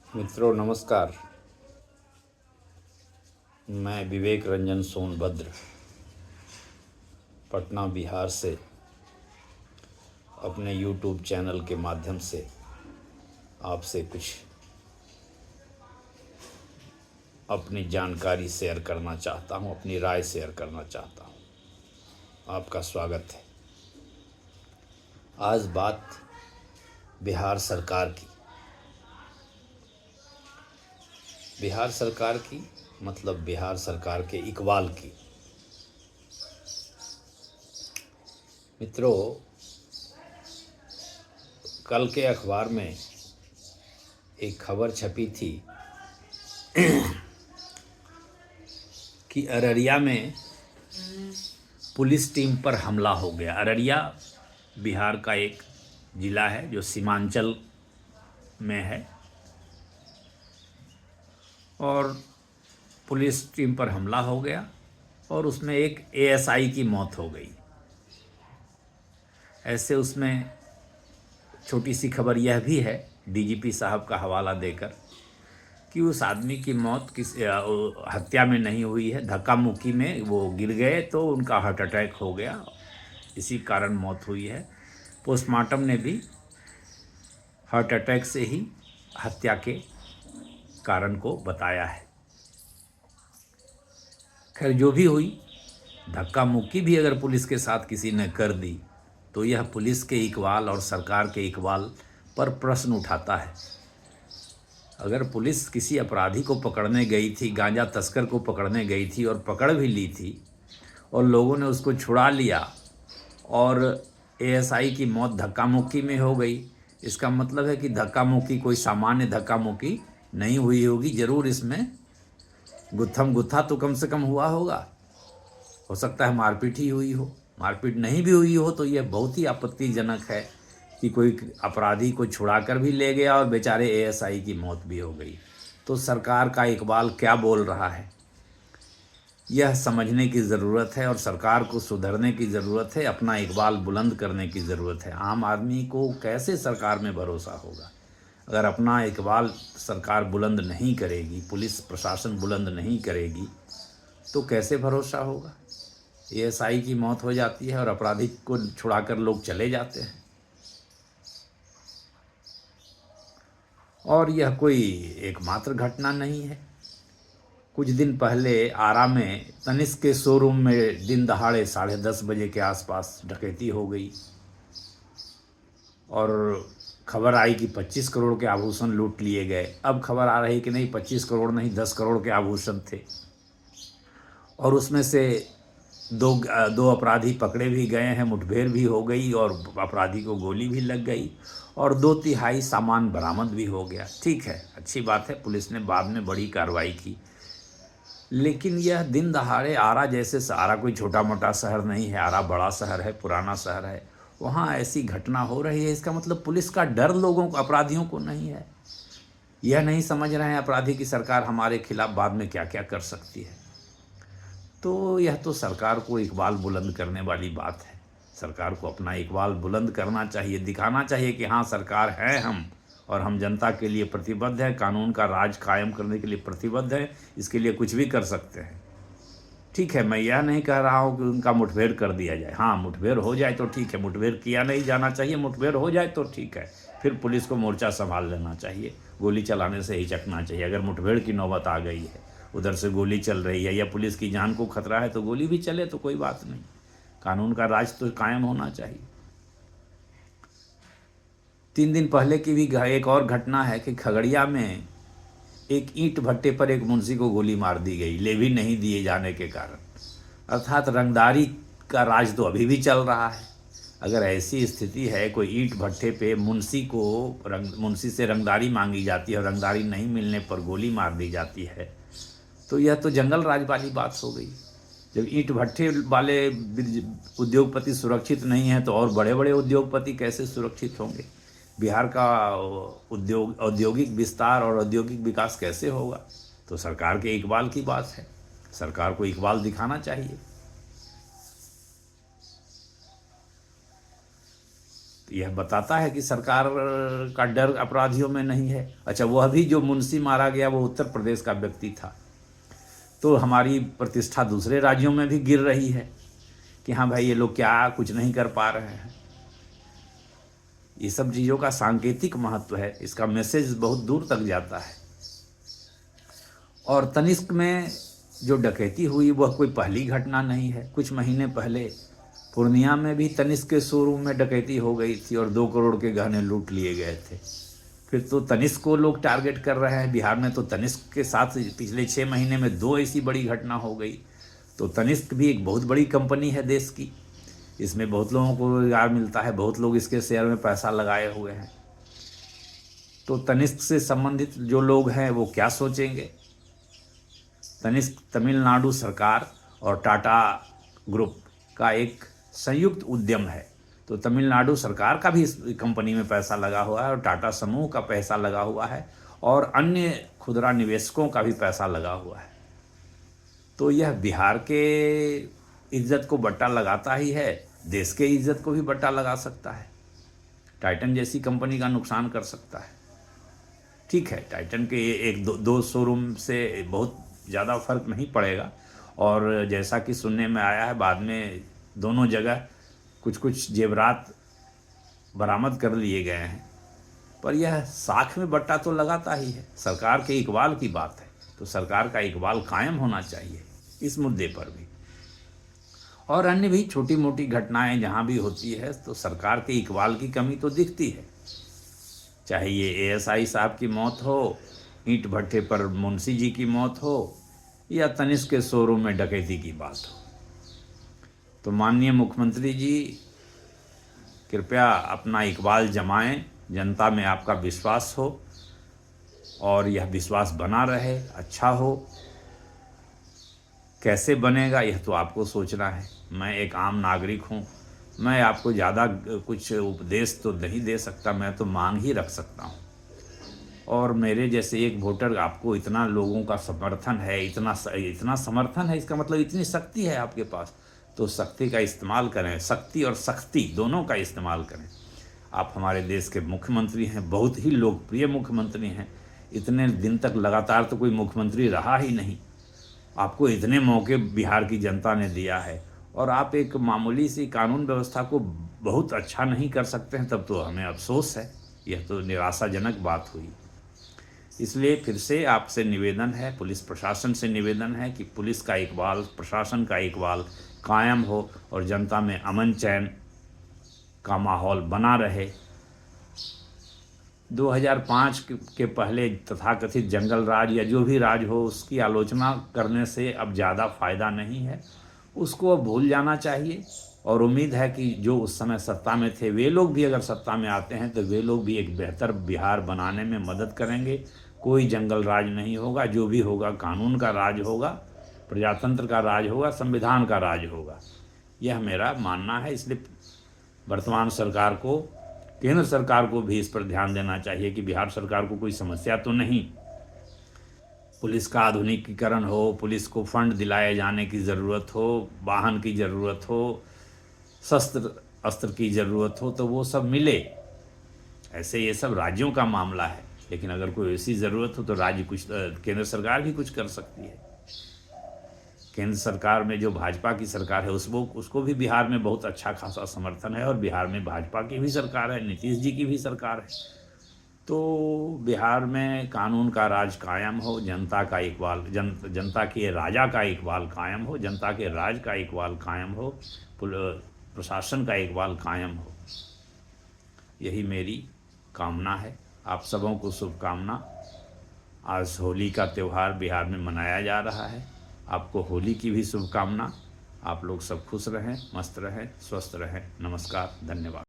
मित्रों नमस्कार। मैं विवेक रंजन सोनभद्र पटना बिहार से अपने YouTube चैनल के माध्यम से आपसे कुछ अपनी जानकारी शेयर करना चाहता हूँ, अपनी राय शेयर करना चाहता हूँ। आपका स्वागत है। आज बात बिहार सरकार की। बिहार सरकार की मतलब बिहार सरकार के इकबाल की। मित्रों, कल के अखबार में एक खबर छपी थी कि अररिया में पुलिस टीम पर हमला हो गया। अररिया बिहार का एक ज़िला है जो सीमांचल में है और पुलिस टीम पर हमला हो गया और उसमें एक एएसआई की मौत हो गई। ऐसे उसमें छोटी सी खबर यह भी है डीजीपी साहब का हवाला देकर कि उस आदमी की मौत हत्या में नहीं हुई है, धक्का मुक्की में वो गिर गए तो उनका हार्ट अटैक हो गया, इसी कारण मौत हुई है। पोस्टमार्टम ने भी हार्ट अटैक से ही हत्या के कारण को बताया है। खैर जो भी हुई, धक्का मुक्की भी अगर पुलिस के साथ किसी ने कर दी तो यह पुलिस के इकबाल और सरकार के इकबाल पर प्रश्न उठाता है। अगर पुलिस किसी अपराधी को पकड़ने गई थी, गांजा तस्कर को पकड़ने गई थी और पकड़ भी ली थी और लोगों ने उसको छुड़ा लिया और एएसआई की मौत धक्का मुक्की में हो गई, इसका मतलब है कि धक्का मुक्की कोई सामान्य धक्का मुक्की नहीं हुई होगी। ज़रूर इसमें गुत्थम गुत्था तो कम से कम हुआ होगा। हो सकता है मारपीट ही हुई हो। मारपीट नहीं भी हुई हो तो यह बहुत ही आपत्तिजनक है कि कोई अपराधी को छुड़ा कर भी ले गया और बेचारे एएसआई की मौत भी हो गई। तो सरकार का इकबाल क्या बोल रहा है, यह समझने की ज़रूरत है और सरकार को सुधरने की ज़रूरत है, अपना इकबाल बुलंद करने की ज़रूरत है। आम आदमी को कैसे सरकार में भरोसा होगा अगर अपना इकबाल सरकार बुलंद नहीं करेगी, पुलिस प्रशासन बुलंद नहीं करेगी तो कैसे भरोसा होगा। एएसआई की मौत हो जाती है और अपराधी को छुड़ाकर लोग चले जाते हैं। और यह कोई एकमात्र घटना नहीं है। कुछ दिन पहले आरा में तनिष्क के शोरूम में दिन दहाड़े 10:30 बजे के आसपास डकैती हो गई और खबर आई कि 25 करोड़ के आभूषण लूट लिए गए। अब खबर आ रही कि नहीं, 25 करोड़ नहीं, 10 करोड़ के आभूषण थे और उसमें से दो अपराधी पकड़े भी गए हैं, मुठभेड़ भी हो गई और अपराधी को गोली भी लग गई और 2/3 सामान बरामद भी हो गया। ठीक है, अच्छी बात है, पुलिस ने बाद में बड़ी कार्रवाई की। लेकिन यह दिन दहाड़े आरा जैसे, आरा कोई छोटा मोटा शहर नहीं है, आरा बड़ा शहर है, पुराना शहर है, वहाँ ऐसी घटना हो रही है। इसका मतलब पुलिस का डर लोगों को, अपराधियों को नहीं है। यह नहीं समझ रहे हैं अपराधी की सरकार हमारे खिलाफ बाद में क्या क्या कर सकती है। तो यह तो सरकार को इकबाल बुलंद करने वाली बात है। सरकार को अपना इकबाल बुलंद करना चाहिए, दिखाना चाहिए कि हाँ सरकार है हम और हम जनता के लिए प्रतिबद्ध है, कानून का राज कायम करने के लिए प्रतिबद्ध है, इसके लिए कुछ भी कर सकते हैं। ठीक है, मैं यह नहीं कह रहा हूँ कि उनका मुठभेड़ कर दिया जाए। हाँ, मुठभेड़ हो जाए तो ठीक है, मुठभेड़ किया नहीं जाना चाहिए, मुठभेड़ हो जाए तो ठीक है, फिर पुलिस को मोर्चा संभाल लेना चाहिए, गोली चलाने से हिचकना चाहिए। अगर मुठभेड़ की नौबत आ गई है, उधर से गोली चल रही है या पुलिस की जान को खतरा है तो गोली भी चले तो कोई बात नहीं, कानून का राज तो कायम होना चाहिए। 3 दिन पहले की भी एक और घटना है कि खगड़िया में एक ईंट भट्टे पर एक मुंशी को गोली मार दी गई, लेवी नहीं दिए जाने के कारण। अर्थात रंगदारी का राज तो अभी भी चल रहा है। अगर ऐसी स्थिति है, कोई ईंट भट्टे पे मुंशी से रंगदारी मांगी जाती है और रंगदारी नहीं मिलने पर गोली मार दी जाती है, तो यह तो जंगल राज वाली बात हो गई। जब ईंट भट्टे वाले उद्योगपति सुरक्षित नहीं हैं तो और बड़े बड़े उद्योगपति कैसे सुरक्षित होंगे। बिहार का औद्योगिक विस्तार और औद्योगिक विकास कैसे होगा। तो सरकार के इकबाल की बात है, सरकार को इकबाल दिखाना चाहिए। यह बताता है कि सरकार का डर अपराधियों में नहीं है। अच्छा, वह भी जो मुंशी मारा गया वो उत्तर प्रदेश का व्यक्ति था, तो हमारी प्रतिष्ठा दूसरे राज्यों में भी गिर रही है कि हाँ भाई, ये लोग क्या कुछ नहीं कर पा रहे हैं। ये सब चीज़ों का सांकेतिक महत्व है, इसका मैसेज बहुत दूर तक जाता है। और तनिष्क में जो डकैती हुई वह कोई पहली घटना नहीं है। कुछ महीने पहले पूर्णिया में भी तनिष्क के शोरूम में डकैती हो गई थी और 2 करोड़ के गहने लूट लिए गए थे। फिर तो तनिष्क को लोग टारगेट कर रहे हैं। बिहार में तो तनिष्क के साथ पिछले 6 महीने में 2 ऐसी बड़ी घटना हो गई। तो तनिष्क भी एक बहुत बड़ी कंपनी है देश की, इसमें बहुत लोगों को रोजगार मिलता है, बहुत लोग इसके शेयर में पैसा लगाए हुए हैं। तो तनिष्क से संबंधित जो लोग हैं वो क्या सोचेंगे? तनिष्क तमिलनाडु सरकार और टाटा ग्रुप का एक संयुक्त उद्यम है। तो तमिलनाडु सरकार का भी इस कंपनी में पैसा लगा हुआ है और टाटा समूह का पैसा लगा हुआ है और अन्य खुदरा निवेशकों का भी पैसा लगा हुआ है। तो यह बिहार के इज्जत को बट्टा लगाता ही है, देश के इज्जत को भी बट्टा लगा सकता है। टाइटन जैसी कंपनी का नुकसान कर सकता है। ठीक है, टाइटन के एक दो शोरूम से बहुत ज़्यादा फर्क नहीं पड़ेगा, और जैसा कि सुनने में आया है बाद में दोनों जगह कुछ जेवरात बरामद कर लिए गए हैं, पर यह साख में बट्टा तो लगाता ही है। सरकार के इकबाल की बात है, तो सरकार का इकबाल कायम होना चाहिए इस मुद्दे पर भी। और अन्य भी छोटी मोटी घटनाएं जहां भी होती है तो सरकार के इकबाल की कमी तो दिखती है। चाहे ये एएसआई साहब की मौत हो, ईंट भट्टे पर मुंशी जी की मौत हो, या तनिष्क के शोरूम में डकैती की बात हो। तो माननीय मुख्यमंत्री जी, कृपया अपना इकबाल जमाएं, जनता में आपका विश्वास हो और यह विश्वास बना रहे, अच्छा हो। कैसे बनेगा यह तो आपको सोचना है। मैं एक आम नागरिक हूँ, मैं आपको ज़्यादा कुछ उपदेश तो नहीं दे सकता, मैं तो मांग ही रख सकता हूँ। और मेरे जैसे एक वोटर, आपको इतना लोगों का समर्थन है, इतना समर्थन है, इसका मतलब इतनी शक्ति है आपके पास, तो शक्ति का इस्तेमाल करें। शक्ति और सख्ती दोनों का इस्तेमाल करें। आप हमारे देश के मुख्यमंत्री हैं, बहुत ही लोकप्रिय मुख्यमंत्री हैं। इतने दिन तक लगातार तो कोई मुख्यमंत्री रहा ही नहीं। आपको इतने मौके बिहार की जनता ने दिया है और आप एक मामूली सी कानून व्यवस्था को बहुत अच्छा नहीं कर सकते हैं, तब तो हमें अफसोस है। यह तो निराशाजनक बात हुई। इसलिए फिर से आपसे निवेदन है, पुलिस प्रशासन से निवेदन है कि पुलिस का इकबाल, प्रशासन का इकबाल कायम हो और जनता में अमन चैन का माहौल बना रहे। 2005 के पहले तथाकथित जंगल राज या जो भी राज हो, उसकी आलोचना करने से अब ज़्यादा फ़ायदा नहीं है, उसको अब भूल जाना चाहिए। और उम्मीद है कि जो उस समय सत्ता में थे वे लोग भी अगर सत्ता में आते हैं तो वे लोग भी एक बेहतर बिहार बनाने में मदद करेंगे। कोई जंगल राज नहीं होगा, जो भी होगा कानून का राज होगा, प्रजातंत्र का राज होगा, संविधान का राज होगा। यह मेरा मानना है। इसलिए वर्तमान सरकार को, केंद्र सरकार को भी इस पर ध्यान देना चाहिए कि बिहार सरकार को कोई समस्या तो नहीं, पुलिस का आधुनिकीकरण हो, पुलिस को फंड दिलाए जाने की ज़रूरत हो, वाहन की ज़रूरत हो, शस्त्र अस्त्र की ज़रूरत हो, तो वो सब मिले। ऐसे ये सब राज्यों का मामला है, लेकिन अगर कोई ऐसी ज़रूरत हो तो राज्य कुछ, केंद्र सरकार भी कुछ कर सकती है। केंद्र सरकार में जो भाजपा की सरकार है उसको भी बिहार में बहुत अच्छा खासा समर्थन है, और बिहार में भाजपा की भी सरकार है, नीतीश जी की भी सरकार है। तो बिहार में कानून का राज कायम हो, जनता का इकबाल, जनता के राजा का इकबाल कायम हो, जनता के राज का इकबाल कायम हो, प्रशासन का इकबाल कायम हो। यही मेरी कामना है। आप सबों को शुभकामना। आज होली का त्यौहार बिहार में मनाया जा रहा है। आपको होली की भी शुभकामना। आप लोग सब खुश रहें, मस्त रहें, स्वस्थ रहें। नमस्कार, धन्यवाद।